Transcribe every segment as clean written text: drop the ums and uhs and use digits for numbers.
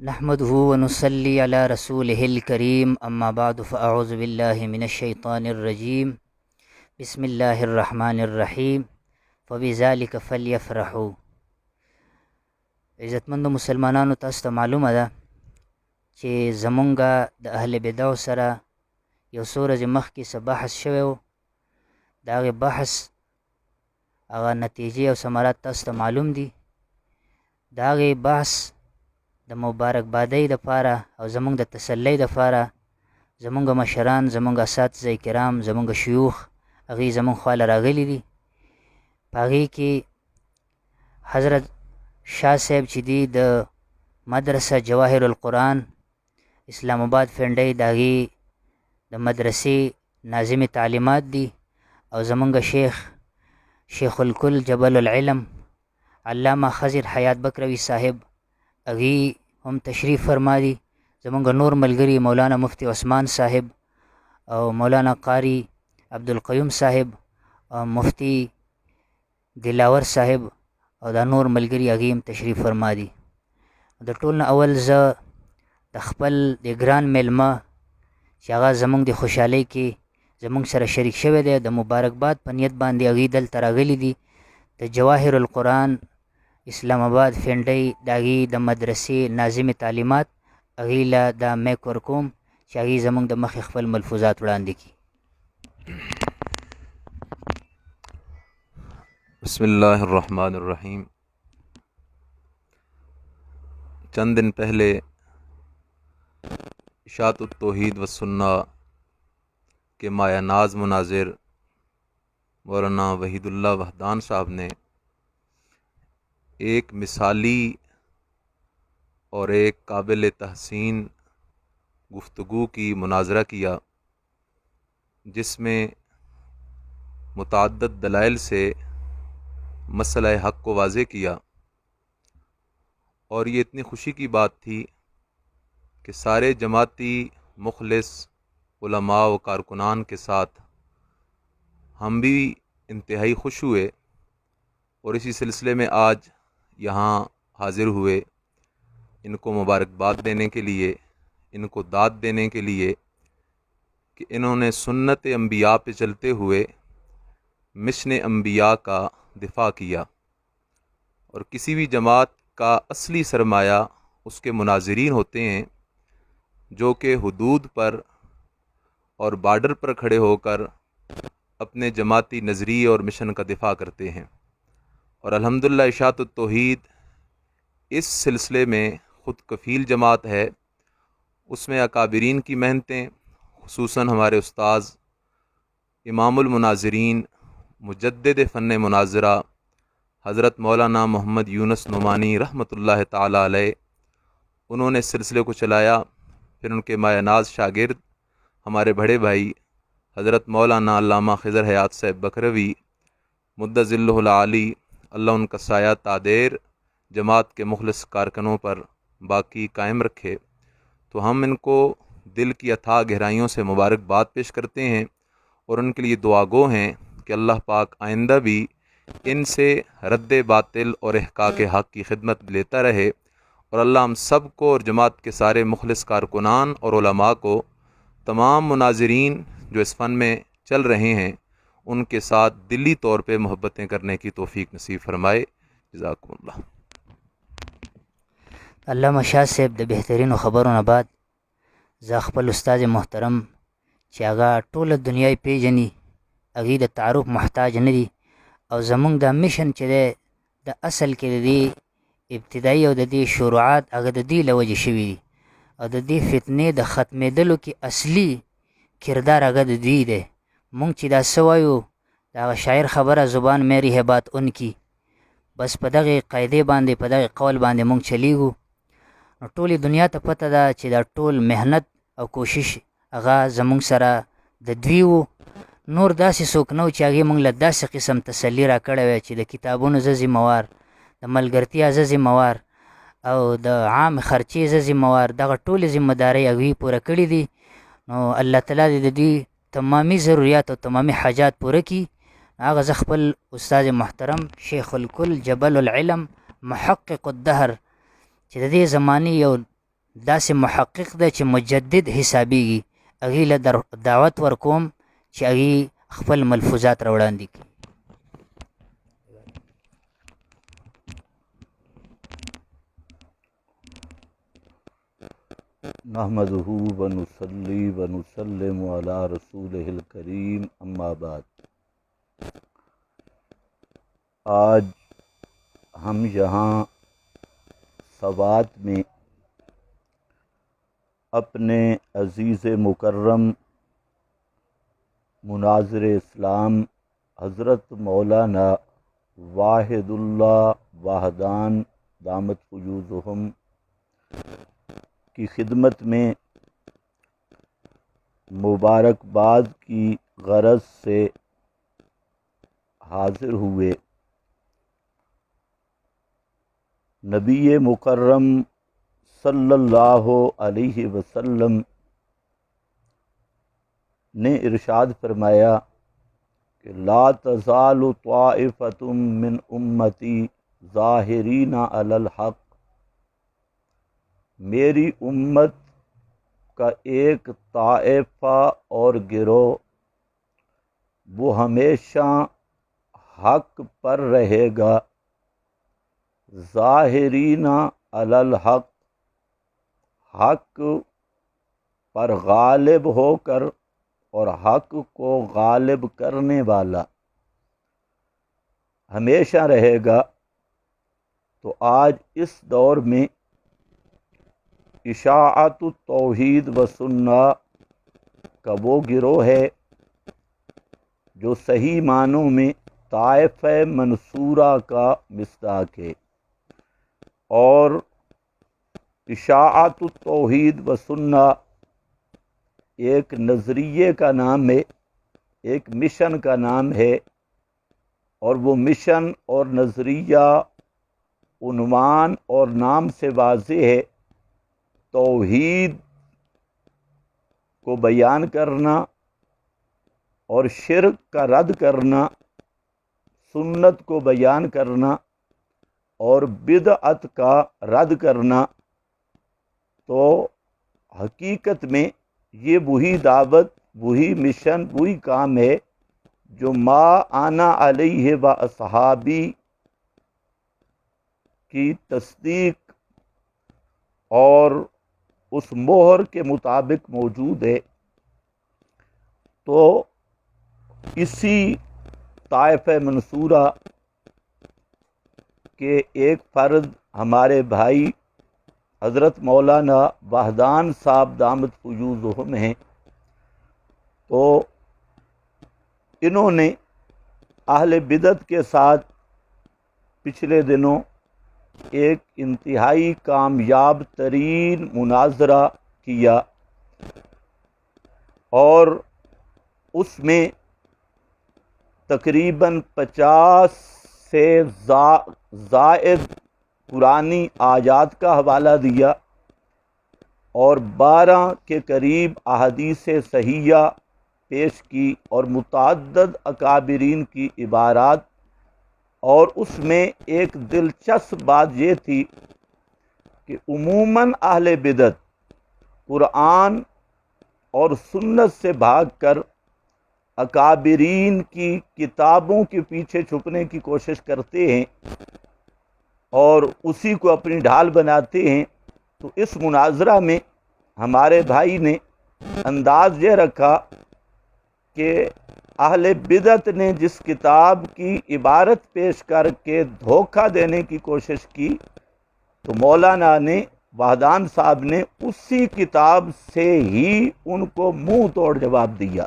نحمده ونصلي على رسوله الكريم اما بعد فاعوذ بالله من الشيطان الرجيم بسم الله الرحمن الرحیم فبذلك فلیفرحوا. عزتمندو مسلمانانو، تاسو ته معلومه ده چې زمونږه د اهل بدعو سره یو څو ورځې مخکې څه بحث شوی و. د هغې بحث هغه نتیجې او ثمرات تاسو ته معلوم دي. د هغې بحث د مبارکبادۍ دپاره او زمونږ د تسلی دپاره زمونږ مشران، زمونږ اساتذه کرام، زمونږ شیوخ هغې زمونږ خواله راغلي دي. په هغې کې حضرت شاه صاحب چې دي د مدرسه جواهر القرآن اسلام آباد فنډۍ د هغې د مدرسې ناظم تعلیمات دي، او زمونږ شیخ الکل جبل العلم علامه خضر حیات بکروي صاحب هغې هم تشریف فرما دي. زمونږ نور ملګري مولانا مفتی عثمان صاحب او مولانا قاری عبدالقیوم صاحب او مفتی دلاور صاحب او دا نور ملګري هغې هم تشریف فرما دي. د ټول نه اول زه د خپل د ګران میلمه چې هغه زمونږ د خوشحالۍ کې زمونږ سره شریک شوی دی، د مبارکباد په نیت باندې هغې دلته راغلي دي. د جواهر القرآن اسلام آباد فنډۍ د هغې د مدرسې ناظم تعلیمات هغې له دا میک ورکوم چې هغې زمونږ د مخې خپل ملفوظات وړاندې کړي. بسم اللہ الرحمن الرحیم. چند دن پہلے اشاعت التوحید و سنہ کے مایہ ناز مناظر مولانا وحید اللہ وحدان صاحب نے ایک مثالی اور ایک قابل تحسین گفتگو کی مناظرہ کیا، جس میں متعدد دلائل سے مسئلہ حق کو واضح کیا. اور یہ اتنی خوشی کی بات تھی کہ سارے جماعتی مخلص علماء و کارکنان کے ساتھ ہم بھی انتہائی خوش ہوئے، اور اسی سلسلے میں آج یہاں حاضر ہوئے ان کو مبارکباد دینے کے لیے، ان کو داد دینے کے لیے کہ انہوں نے سنت انبیاء پہ چلتے ہوئے مشن انبیاء کا دفاع کیا. اور کسی بھی جماعت کا اصلی سرمایہ اس کے مناظرین ہوتے ہیں، جو کہ حدود پر اور بارڈر پر کھڑے ہو کر اپنے جماعتی نظریے اور مشن کا دفاع کرتے ہیں. اور الحمدللہ اشاعت التوحید اس سلسلے میں خود کفیل جماعت ہے. اس میں اکابرین کی محنتیں، خصوصاً ہمارے استاذ امام المناظرین مجدد فن مناظرہ حضرت مولانا محمد یونس نعمانی رحمۃ اللہ تعالی علیہ، انہوں نے اس سلسلے کو چلایا. پھر ان کے مایہ ناز شاگرد ہمارے بڑے بھائی حضرت مولانا علامہ خضر حیات صاحب بکروی مد ظلہ العالی، اللہ ان کا سایہ تادیر جماعت کے مخلص کارکنوں پر باقی قائم رکھے. تو ہم ان کو دل کی اتھاہ گہرائیوں سے مبارکباد پیش کرتے ہیں، اور ان کے لیے دعا گو ہیں کہ اللہ پاک آئندہ بھی ان سے رد باطل اور احقاق حق کی خدمت لیتا رہے. اور اللہ ہم سب کو اور جماعت کے سارے مخلص کارکنان اور علماء کو، تمام مناظرین جو اس فن میں چل رہے ہیں، ان کے ساتھ دلی طور پہ محبتیں کرنے کی توفیق نصیب فرمائے. جزاکم اللہ. علامه شاه صاحب د بهترینو خبرو نه بعد زه خپل استاد محترم چې هغه ټوله دنیا یې پیژني، هغې د تعارف محتاج نه دي، او زمونږ دا میشن چې دی د اصل کې د دې ابتدایي او د دې شروعات هغه د دې له وجې شوي دي، او د دې فتنې د ختمېدلو کې اصلي کردار هغه د دوی دی. مونږ چې دا څه وایو د هغه شاعر خبره زبان میری ہے بات ان کی، بس په دغې قاعدې باندې په دغې قول باندې مونږ چلیږو. نو ټولې دنیا ته پته ده چې دا ټول محنت او کوشش هغه زمونږ سره د دوی و. نور داسې څوک نه و چې هغې مونږ له داسې قسم تسلي را کړی وی چې د کتابونو زه ذمهوار، د ملګرتیا زه ذمهوار، او د عام خرچې زه ذمهوار، دغه ټولې ذمهدارۍ هغوی پوره کړي دي. نو الله تعالی دې د دوی تمامي ضروریات او تمامي حاجات پوره کړي. هغه زه خپل استاد محترم شیخ الکل جبل العلم محقق الدهر چې د دې زمانې یو داسې محقق ده چې مجدد حسابیږي، هغې له دعوت ورکوم چې هغې خپل ملفوظات راوړاندې کړي. نحمده ونصلي ونسلم على رسوله الکریم، اما بعد. آج ہم یہاں سوات میں اپنے عزیز مکرم مناظر اسلام حضرت مولانا واحد اللہ واحدان دامت فیوضہم کی خدمت میں مبارکباد کی غرض سے حاضر ہوئے. نبی مکرم صلی اللہ علیہ وسلم نے ارشاد فرمایا کہ لا تزال طائفۃ من امتی ظاہرین علی الحق، میری امت کا ایک طائفہ اور گروہ وہ ہمیشہ حق پر رہے گا، ظاہرین علی الحق، حق پر غالب ہو کر اور حق کو غالب کرنے والا ہمیشہ رہے گا. تو آج اس دور میں اشاعت التوحید و سنہ کا وہ گروہ ہے جو صحیح معنوں میں طائفہ منصورہ کا مصداق ہے. اور اشاعت التوحید و سنہ ایک نظریے کا نام ہے، ایک مشن کا نام ہے، اور وہ مشن اور نظریہ عنوان اور نام سے واضح ہے. توحید کو بیان کرنا اور شرک کا رد کرنا، سنت کو بیان کرنا اور بدعت کا رد کرنا. تو حقیقت میں یہ وہی دعوت، وہی مشن، وہی کام ہے جو ما انا علیہ و اصحابی کی تصدیق اور اس مہر کے مطابق موجود ہے. تو اسی طائفہ منصورہ کے ایک فرد ہمارے بھائی حضرت مولانا واحدان صاحب دامت فیوضہم ہیں. تو انہوں نے اہل بدعت کے ساتھ پچھلے دنوں ایک انتہائی کامیاب ترین مناظرہ کیا، اور اس میں تقریباً 50 سے زائد قرآنی آیات کا حوالہ دیا اور 12 کے قریب احادیث صحیحہ پیش کی اور متعدد اکابرین کی عبارات. اور اس میں ایک دلچسپ بات یہ تھی کہ عموماً اہل بدعت قرآن اور سنت سے بھاگ کر اکابرین کی کتابوں کے پیچھے چھپنے کی کوشش کرتے ہیں اور اسی کو اپنی ڈھال بناتے ہیں. تو اس مناظرہ میں ہمارے بھائی نے انداز یہ رکھا کہ اہل بدعت نے جس کتاب کی عبارت پیش کر کے دھوکہ دینے کی کوشش کی، تو مولانا نے واحدان صاحب نے اسی کتاب سے ہی ان کو منہ توڑ جواب دیا.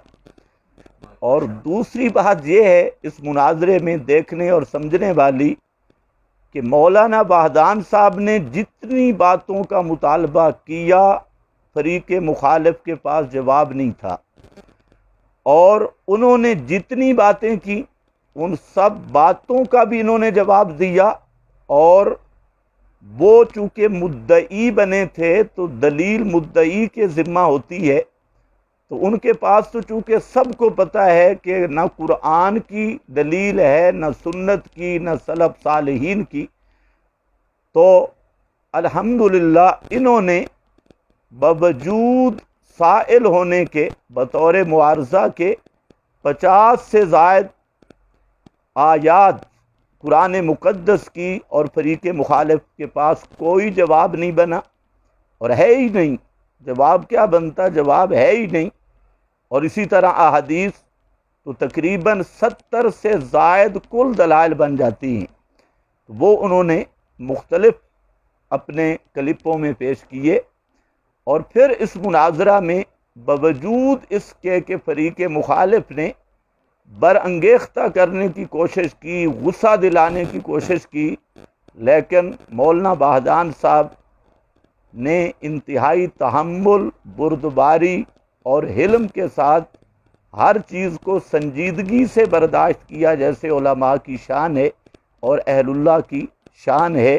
اور دوسری بات یہ ہے اس مناظرے میں دیکھنے اور سمجھنے والی کہ مولانا واحدان صاحب نے جتنی باتوں کا مطالبہ کیا فریق مخالف کے پاس جواب نہیں تھا، اور انہوں نے جتنی باتیں کی ان سب باتوں کا بھی انہوں نے جواب دیا. اور وہ چونکہ مدعی بنے تھے تو دلیل مدعی کے ذمہ ہوتی ہے، تو ان کے پاس تو چونکہ سب کو پتہ ہے کہ نہ قرآن کی دلیل ہے، نہ سنت کی، نہ سلف صالحین کی. تو الحمدللہ انہوں نے باوجود سائل ہونے کے بطور معارضہ کے 50 سے زائد آیات قرآن مقدس کی اور فریق مخالف کے پاس کوئی جواب نہیں بنا، اور ہے ہی نہیں۔ جواب کیا بنتا؟ جواب ہے ہی نہیں۔ اور اسی طرح احادیث تو تقریباً 70 سے زائد کل دلائل بن جاتی ہیں، وہ انہوں نے مختلف اپنے کلپوں میں پیش کیے، اور پھر اس مناظرہ میں باوجود اس کے کہ فریق مخالف نے برانگیختہ کرنے کی کوشش کی، غصہ دلانے کی کوشش کی، لیکن مولانا باہدان صاحب نے انتہائی تحمل، بردباری اور حلم کے ساتھ ہر چیز کو سنجیدگی سے برداشت کیا، جیسے علماء کی شان ہے اور اہل اللہ کی شان ہے۔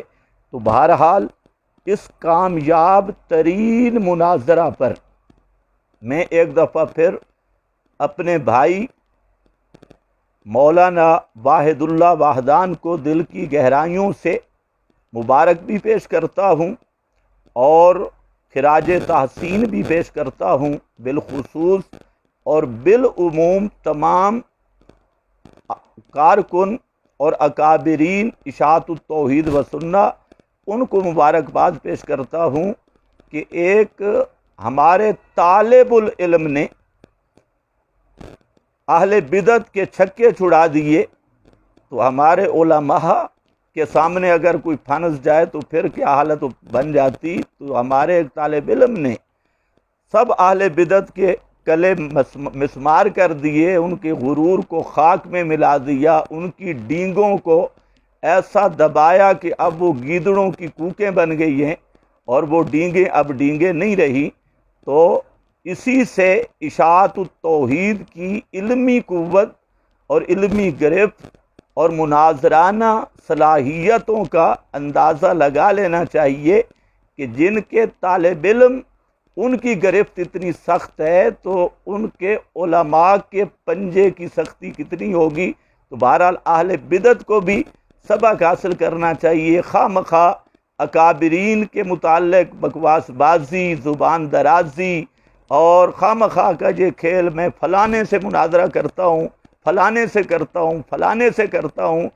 تو بہرحال اس کامیاب ترین مناظرہ پر میں ایک دفعہ پھر اپنے بھائی مولانا واحد اللہ واحدان کو دل کی گہرائیوں سے مبارک بھی پیش کرتا ہوں اور خراج تحسین بھی پیش کرتا ہوں، بالخصوص اور بالعموم تمام کارکن اور اکابرین اشاعت التوحید و سنہ، ان کو مبارکباد پیش کرتا ہوں کہ ایک ہمارے طالب العلم نے اہل بدعت کے چھکے چھڑا دیے، تو ہمارے علماء کے سامنے اگر کوئی پھنس جائے تو پھر کیا حالت بن جاتی۔ تو ہمارے ایک طالب علم نے سب اہل بدعت کے کلے مسمار کر دیے، ان کے غرور کو خاک میں ملا دیا، ان کی ڈینگوں کو ایسا دبایا کہ اب وہ گیدڑوں کی کوکیں بن گئی ہیں، اور وہ ڈینگیں اب ڈینگیں نہیں رہی۔ تو اسی سے اشاعت التوحید کی علمی قوت اور علمی گرفت اور مناظرانہ صلاحیتوں کا اندازہ لگا لینا چاہیے کہ جن کے طالب علم ان کی گرفت اتنی سخت ہے تو ان کے علماء کے پنجے کی سختی کتنی ہوگی۔ تو بہرحال اہل بدعت کو بھی سبق حاصل کرنا چاہیے، خواہ مخواہ اکابرین کے متعلق بکواس بازی، زبان درازی اور خواہ مخواہ کا یہ کھیل، میں فلانے سے مناظرہ کرتا ہوں، فلانے سے کرتا ہوں، فلانے سے کرتا ہوں،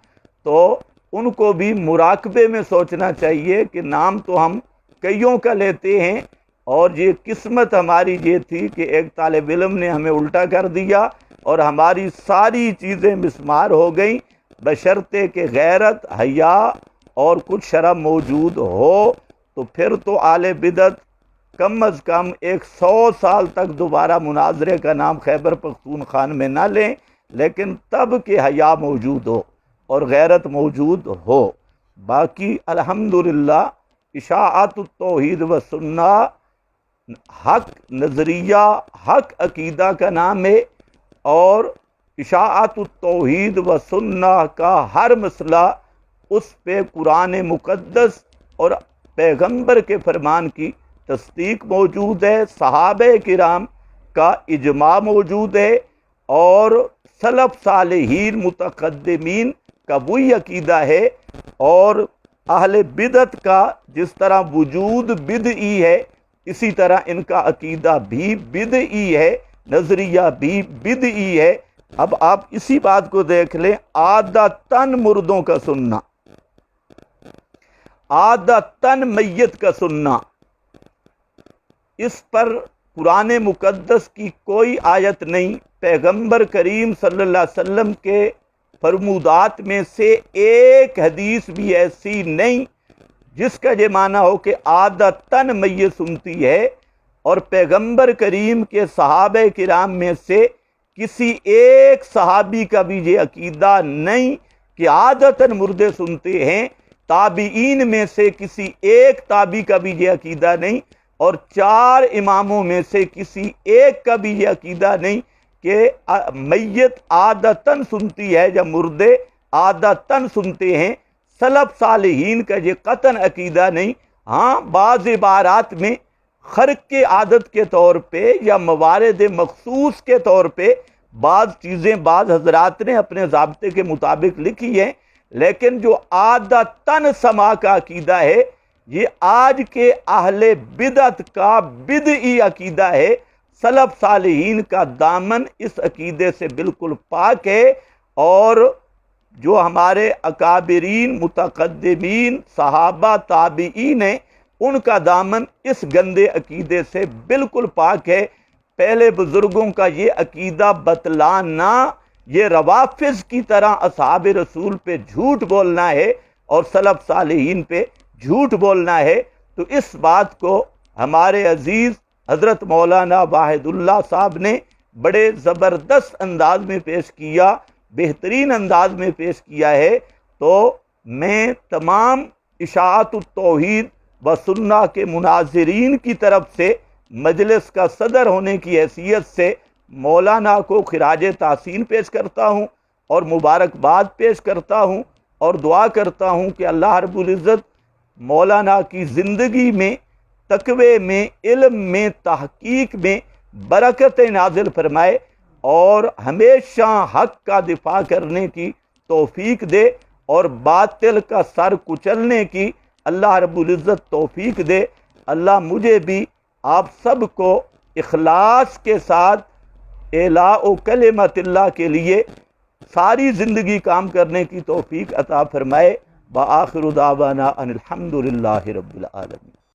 تو ان کو بھی مراقبے میں سوچنا چاہیے کہ نام تو ہم کئیوں کا لیتے ہیں، اور یہ قسمت ہماری یہ تھی کہ ایک طالب علم نے ہمیں الٹا کر دیا اور ہماری ساری چیزیں مسمار ہو گئیں، بشرطے کہ غیرت، حیا اور کچھ شرم موجود ہو۔ تو پھر تو اہل بدعت کم از کم 100 سال تک دوبارہ مناظرے کا نام خیبر پختونخوان میں نہ لیں، لیکن تب کہ حیا موجود ہو اور غیرت موجود ہو۔ باقی الحمدللہ اشاعت التوحید و سنہ حق نظریہ، حق عقیدہ کا نام ہے، اور اشاعت التوحید و سنہ کا ہر مسئلہ اس پہ قرآن مقدس اور پیغمبر کے فرمان کی تصدیق موجود ہے، صحابہ کرام کا اجماع موجود ہے، اور سلف صالحین متقدمین کا وہی عقیدہ ہے، اور اہل بدعت کا جس طرح وجود بدعی ہے اسی طرح ان کا عقیدہ بھی بدعی ہے، نظریہ بھی بدعی ہے۔ اب آپ اسی بات کو دیکھ لیں، عادتاً مردوں کا سننا، عادتاً میت کا سننا، اس پر قرآن مقدس کی کوئی آیت نہیں، پیغمبر کریم صلی اللہ علیہ وسلم کے فرمودات میں سے ایک حدیث بھی ایسی نہیں جس کا یہ معنی ہو کہ عادتاً میت سنتی ہے، اور پیغمبر کریم کے صحابہ کرام میں سے کسی ایک صحابی کا بھی یہ عقیدہ نہیں کہ عادتاً مردے سنتے ہیں، تابعین میں سے کسی ایک تابعی کا بھی یہ عقیدہ نہیں، اور 4 اماموں میں سے کسی ایک کا بھی یہ عقیدہ نہیں کہ میت عادتاً سنتی ہے یا مردے عادتاً سنتے ہیں۔ سلف صالحین کا یہ قطعاً عقیدہ نہیں۔ ہاں بعض عبارات میں خرق کے عادت کے طور پہ یا موارد مخصوص کے طور پہ بعض چیزیں بعض حضرات نے اپنے ضابطے کے مطابق لکھی ہیں، لیکن جو عادتاً سماع کا عقیدہ ہے یہ آج کے اہل بدعت کا بدعی عقیدہ ہے۔ سلف صالحین کا دامن اس عقیدے سے بالکل پاک ہے، اور جو ہمارے اکابرین متقدمین صحابہ تابعین ہیں ان کا دامن اس گندے عقیدے سے بالکل پاک ہے۔ پہلے بزرگوں کا یہ عقیدہ بتلانا یہ روافض کی طرح اصحاب رسول پہ جھوٹ بولنا ہے اور سلف صالحین پہ جھوٹ بولنا ہے۔ تو اس بات کو ہمارے عزیز حضرت مولانا واحد اللہ صاحب نے بڑے زبردست انداز میں پیش کیا، بہترین انداز میں پیش کیا ہے۔ تو میں تمام اشاعت التوحید و سنہ کے مناظرین کی طرف سے مجلس کا صدر ہونے کی حیثیت سے مولانا کو خراج تحسین پیش کرتا ہوں اور مبارکباد پیش کرتا ہوں، اور دعا کرتا ہوں کہ اللہ رب العزت مولانا کی زندگی میں تقوی میں، علم میں، تحقیق میں برکت نازل فرمائے اور ہمیشہ حق کا دفاع کرنے کی توفیق دے اور باطل کا سر کچلنے کی اللہ رب العزت توفیق دے۔ اللہ مجھے بھی آپ سب کو اخلاص کے ساتھ اعلاء کلمت اللہ کے لیے ساری زندگی کام کرنے کی توفیق عطا فرمائے۔ وآخر دعوانا ان الحمد للہ رب العالمین۔